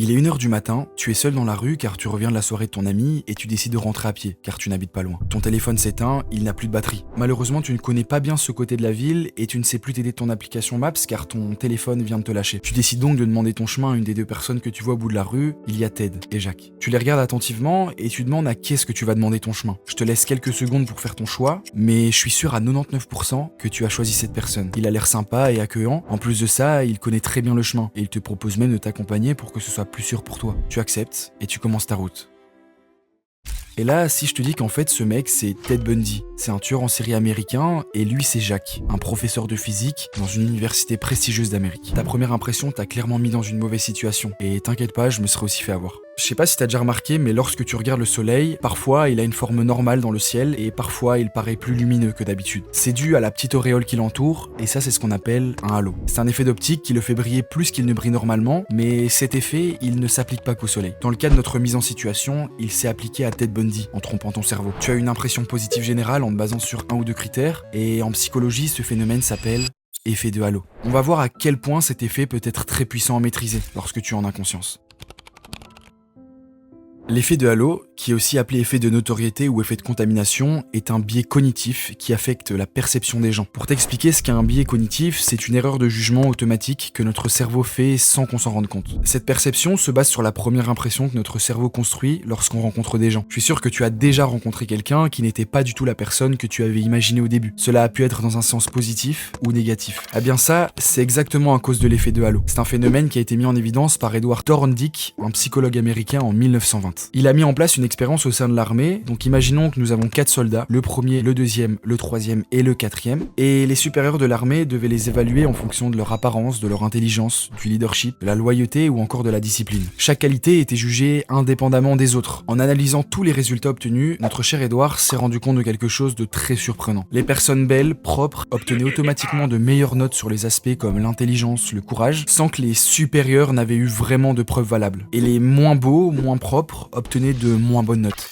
Il est 1h du matin, tu es seul dans la rue car tu reviens de la soirée de ton ami et tu décides de rentrer à pied car tu n'habites pas loin. Ton téléphone s'éteint, il n'a plus de batterie. Malheureusement, tu ne connais pas bien ce côté de la ville et tu ne sais plus t'aider ton application Maps car ton téléphone vient de te lâcher. Tu décides donc de demander ton chemin à une des deux personnes que tu vois au bout de la rue, il y a Ted et Jacques. Tu les regardes attentivement et tu demandes à qui est-ce que tu vas demander ton chemin. Je te laisse quelques secondes pour faire ton choix, mais je suis sûr à 99% que tu as choisi cette personne. Il a l'air sympa et accueillant. En plus de ça, il connaît très bien le chemin et il te propose même de t'accompagner pour que ce soit plus sûr pour toi. Tu acceptes et tu commences ta route. Et là, si je te dis qu'en fait ce mec c'est Ted Bundy, c'est un tueur en série américain et lui c'est Jacques, un professeur de physique dans une université prestigieuse d'Amérique. Ta première impression t'a clairement mis dans une mauvaise situation et t'inquiète pas, je me serais aussi fait avoir. Je sais pas si t'as déjà remarqué, mais lorsque tu regardes le soleil, parfois il a une forme normale dans le ciel et parfois il paraît plus lumineux que d'habitude. C'est dû à la petite auréole qui l'entoure et ça c'est ce qu'on appelle un halo. C'est un effet d'optique qui le fait briller plus qu'il ne brille normalement, mais cet effet il ne s'applique pas qu'au soleil. Dans le cas de notre mise en situation, il s'est appliqué à Ted Bundy en trompant ton cerveau. Tu as une impression positive générale en te basant sur un ou deux critères et en psychologie ce phénomène s'appelle effet de halo. On va voir à quel point cet effet peut être très puissant à maîtriser lorsque tu en as conscience. L'effet de halo, qui est aussi appelé effet de notoriété ou effet de contamination, est un biais cognitif qui affecte la perception des gens. Pour t'expliquer ce qu'est un biais cognitif, c'est une erreur de jugement automatique que notre cerveau fait sans qu'on s'en rende compte. Cette perception se base sur la première impression que notre cerveau construit lorsqu'on rencontre des gens. Je suis sûr que tu as déjà rencontré quelqu'un qui n'était pas du tout la personne que tu avais imaginée au début. Cela a pu être dans un sens positif ou négatif. Eh bien ça, c'est exactement à cause de l'effet de halo. C'est un phénomène qui a été mis en évidence par Edward Thorndike, un psychologue américain en 1920. Il a mis en place une expérience au sein de l'armée, donc imaginons que nous avons 4 soldats, le premier, le deuxième, le troisième et le quatrième, et les supérieurs de l'armée devaient les évaluer en fonction de leur apparence, de leur intelligence, du leadership, de la loyauté ou encore de la discipline. Chaque qualité était jugée indépendamment des autres. En analysant tous les résultats obtenus, notre cher Edward s'est rendu compte de quelque chose de très surprenant. Les personnes belles, propres, obtenaient automatiquement de meilleures notes sur les aspects comme l'intelligence, le courage, sans que les supérieurs n'avaient eu vraiment de preuves valables. Et les moins beaux, moins propres, obtenaient de moins bonnes notes.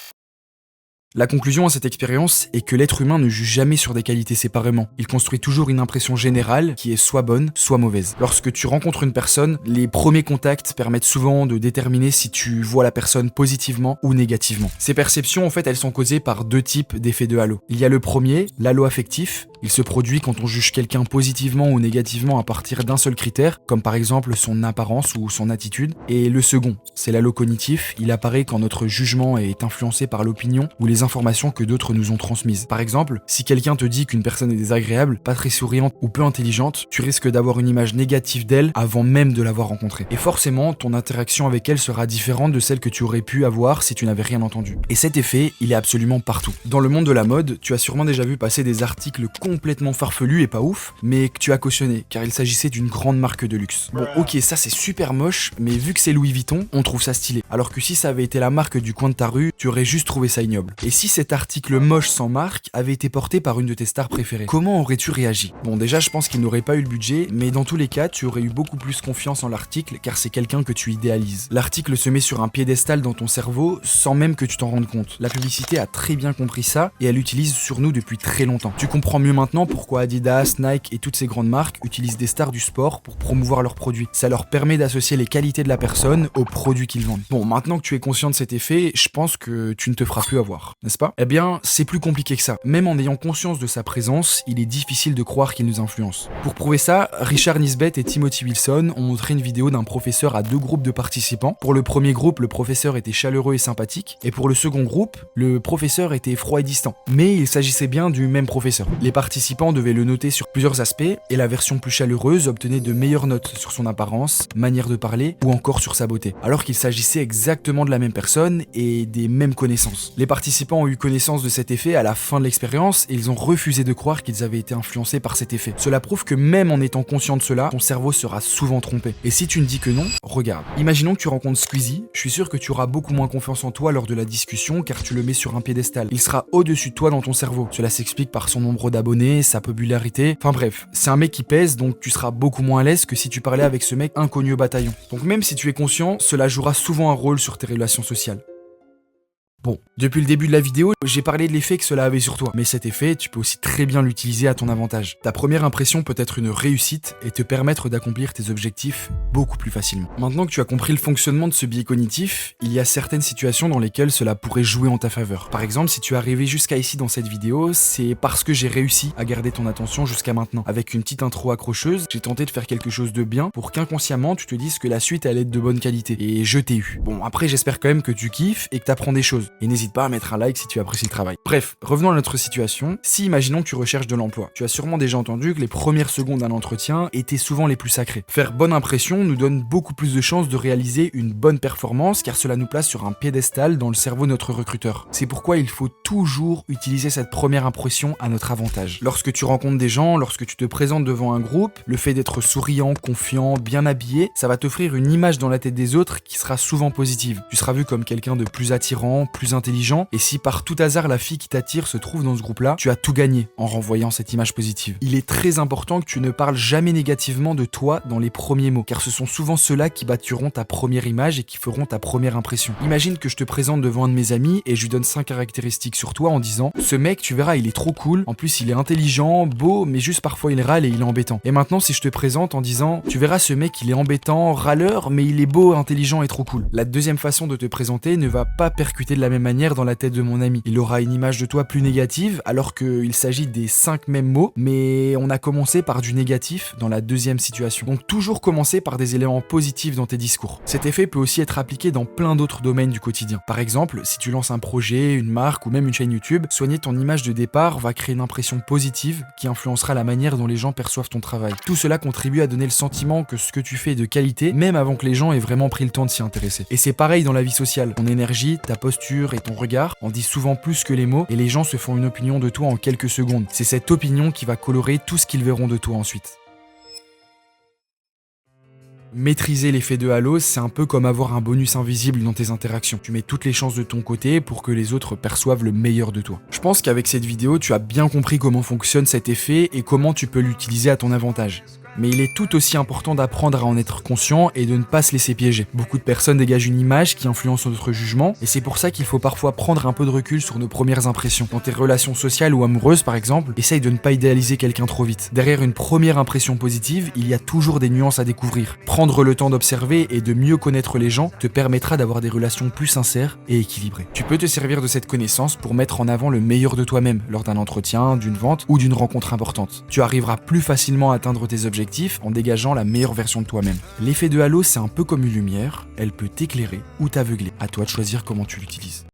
La conclusion à cette expérience est que l'être humain ne juge jamais sur des qualités séparément. Il construit toujours une impression générale qui est soit bonne, soit mauvaise. Lorsque tu rencontres une personne, les premiers contacts permettent souvent de déterminer si tu vois la personne positivement ou négativement. Ces perceptions, en fait, elles sont causées par deux types d'effets de halo. Il y a le premier, l'halo affectif. Il se produit quand on juge quelqu'un positivement ou négativement à partir d'un seul critère, comme par exemple son apparence ou son attitude. Et le second, c'est l'halo cognitif. Il apparaît quand notre jugement est influencé par l'opinion ou les informations que d'autres nous ont transmises. Par exemple, si quelqu'un te dit qu'une personne est désagréable, pas très souriante ou peu intelligente, tu risques d'avoir une image négative d'elle avant même de l'avoir rencontrée. Et forcément, ton interaction avec elle sera différente de celle que tu aurais pu avoir si tu n'avais rien entendu. Et cet effet, il est absolument partout. Dans le monde de la mode, tu as sûrement déjà vu passer des articles complètement farfelus et pas ouf, mais que tu as cautionné, car il s'agissait d'une grande marque de luxe. Bon, ok, ça c'est super moche, mais vu que c'est Louis Vuitton, on trouve ça stylé. Alors que si ça avait été la marque du coin de ta rue, tu aurais juste trouvé ça ignoble. Et si cet article moche sans marque avait été porté par une de tes stars préférées, comment aurais-tu réagi? Bon, déjà, je pense qu'il n'aurait pas eu le budget, mais dans tous les cas, tu aurais eu beaucoup plus confiance en l'article, car c'est quelqu'un que tu idéalises. L'article se met sur un piédestal dans ton cerveau, sans même que tu t'en rendes compte. La publicité a très bien compris ça, et elle l'utilise sur nous depuis très longtemps. Tu comprends mieux maintenant pourquoi Adidas, Nike et toutes ces grandes marques utilisent des stars du sport pour promouvoir leurs produits. Ça leur permet d'associer les qualités de la personne aux produits qu'ils vendent. Bon, maintenant que tu es conscient de cet effet, je pense que tu ne te feras plus avoir, n'est-ce pas? Eh bien, c'est plus compliqué que ça. Même en ayant conscience de sa présence, il est difficile de croire qu'il nous influence. Pour prouver ça, Richard Nisbett et Timothy Wilson ont montré une vidéo d'un professeur à deux groupes de participants. Pour le premier groupe, le professeur était chaleureux et sympathique, et pour le second groupe, le professeur était froid et distant. Mais il s'agissait bien du même professeur. Les participants devaient le noter sur plusieurs aspects, et la version plus chaleureuse obtenait de meilleures notes sur son apparence, manière de parler, ou encore sur sa beauté. Alors qu'il s'agissait exactement de la même personne et des mêmes connaissances. Les participants ont eu connaissance de cet effet à la fin de l'expérience et ils ont refusé de croire qu'ils avaient été influencés par cet effet. Cela prouve que même en étant conscient de cela, ton cerveau sera souvent trompé. Et si tu ne dis que non, regarde. Imaginons que tu rencontres Squeezie, je suis sûr que tu auras beaucoup moins confiance en toi lors de la discussion car tu le mets sur un piédestal. Il sera au-dessus de toi dans ton cerveau. Cela s'explique par son nombre d'abonnés, sa popularité, enfin bref, c'est un mec qui pèse donc tu seras beaucoup moins à l'aise que si tu parlais avec ce mec inconnu au bataillon. Donc même si tu es conscient, cela jouera souvent un rôle sur tes relations sociales. Bon, depuis le début de la vidéo, j'ai parlé de l'effet que cela avait sur toi, mais cet effet, tu peux aussi très bien l'utiliser à ton avantage. Ta première impression peut être une réussite et te permettre d'accomplir tes objectifs beaucoup plus facilement. Maintenant que tu as compris le fonctionnement de ce biais cognitif, il y a certaines situations dans lesquelles cela pourrait jouer en ta faveur. Par exemple, si tu es arrivé jusqu'à ici dans cette vidéo, c'est parce que j'ai réussi à garder ton attention jusqu'à maintenant. Avec une petite intro accrocheuse, j'ai tenté de faire quelque chose de bien pour qu'inconsciemment tu te dises que la suite allait être de bonne qualité. Et je t'ai eu. Bon, après j'espère quand même que tu kiffes et que tu apprends des choses. Et n'hésite pas à mettre un like si tu apprécies le travail. Bref, revenons à notre situation. Si imaginons que tu recherches de l'emploi, tu as sûrement déjà entendu que les premières secondes d'un entretien étaient souvent les plus sacrées. Faire bonne impression nous donne beaucoup plus de chances de réaliser une bonne performance car cela nous place sur un piédestal dans le cerveau de notre recruteur. C'est pourquoi il faut toujours utiliser cette première impression à notre avantage. Lorsque tu rencontres des gens, lorsque tu te présentes devant un groupe, le fait d'être souriant, confiant, bien habillé, ça va t'offrir une image dans la tête des autres qui sera souvent positive. Tu seras vu comme quelqu'un de plus attirant, plus intelligent, et si par tout hasard la fille qui t'attire se trouve dans ce groupe-là, tu as tout gagné en renvoyant cette image positive. Il est très important que tu ne parles jamais négativement de toi dans les premiers mots, car ce sont souvent ceux-là qui bâtiront ta première image et qui feront ta première impression. Imagine que je te présente devant un de mes amis et je lui donne 5 caractéristiques sur toi en disant « Ce mec, tu verras, il est trop cool, en plus il est intelligent, beau, mais juste parfois il râle et il est embêtant. » Et maintenant, si je te présente en disant « Tu verras, ce mec, il est embêtant, râleur, mais il est beau, intelligent et trop cool. » La deuxième façon de te présenter ne va pas percuter de la même manière dans la tête de mon ami. Il aura une image de toi plus négative alors qu'il s'agit des 5 mêmes mots, mais on a commencé par du négatif dans la deuxième situation. Donc toujours commencer par des éléments positifs dans tes discours. Cet effet peut aussi être appliqué dans plein d'autres domaines du quotidien. Par exemple, si tu lances un projet, une marque ou même une chaîne YouTube, soigner ton image de départ va créer une impression positive qui influencera la manière dont les gens perçoivent ton travail. Tout cela contribue à donner le sentiment que ce que tu fais est de qualité, même avant que les gens aient vraiment pris le temps de s'y intéresser. Et c'est pareil dans la vie sociale. Ton énergie, ta posture et ton regard en disent souvent plus que les mots et les gens se font une opinion de toi en quelques secondes. C'est cette opinion qui va colorer tout ce qu'ils verront de toi ensuite. Maîtriser l'effet de halo, c'est un peu comme avoir un bonus invisible dans tes interactions. Tu mets toutes les chances de ton côté pour que les autres perçoivent le meilleur de toi. Je pense qu'avec cette vidéo, tu as bien compris comment fonctionne cet effet et comment tu peux l'utiliser à ton avantage. Mais il est tout aussi important d'apprendre à en être conscient et de ne pas se laisser piéger. Beaucoup de personnes dégagent une image qui influence notre jugement, et c'est pour ça qu'il faut parfois prendre un peu de recul sur nos premières impressions. Dans tes relations sociales ou amoureuses par exemple, essaye de ne pas idéaliser quelqu'un trop vite. Derrière une première impression positive, il y a toujours des nuances à découvrir. Prendre le temps d'observer et de mieux connaître les gens te permettra d'avoir des relations plus sincères et équilibrées. Tu peux te servir de cette connaissance pour mettre en avant le meilleur de toi-même lors d'un entretien, d'une vente ou d'une rencontre importante. Tu arriveras plus facilement à atteindre tes objectifs en dégageant la meilleure version de toi-même. L'effet de halo, c'est un peu comme une lumière, elle peut t'éclairer ou t'aveugler. À toi de choisir comment tu l'utilises.